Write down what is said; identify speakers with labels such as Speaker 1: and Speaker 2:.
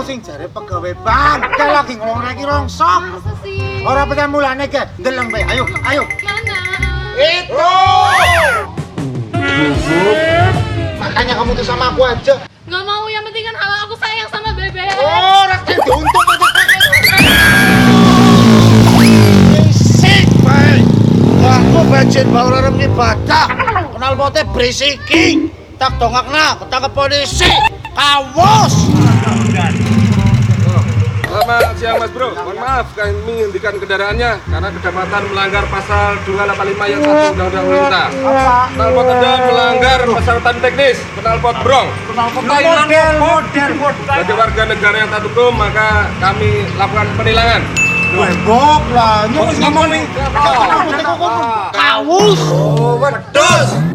Speaker 1: sing jare pegawai bank, kayak lagi ngeloreki rongsok.
Speaker 2: Masa sih?
Speaker 1: Ora percaya mulane ke, ndeleng bae. Ayo, ayo.
Speaker 2: Mana?
Speaker 1: Itu. Makanya kamu tuh sama aku aja.
Speaker 2: Gak mau, yang penting kan aku sayang sama Bebek.
Speaker 1: Oh, rakyat diuntung aja. Sik bae. Aku bajin bae ora rem ibadah. Kenal pote berisiki. Tak dongakna, ketangkep polisi. Kawas.
Speaker 3: Selamat siang Mas Bro, mohon maaf kami menghentikan kendaraannya karena kedapatan melanggar pasal 285 ayat 1 Undang-Undang Lalu Lintas. Knalpot Anda melanggar persyaratan teknis, knalpot brong.
Speaker 1: Model.
Speaker 3: Bagi warga negara yang taat hukum maka kami lakukan penilangan.
Speaker 1: Webok lah, ngomong nih. Kawas. Oh, wedhus.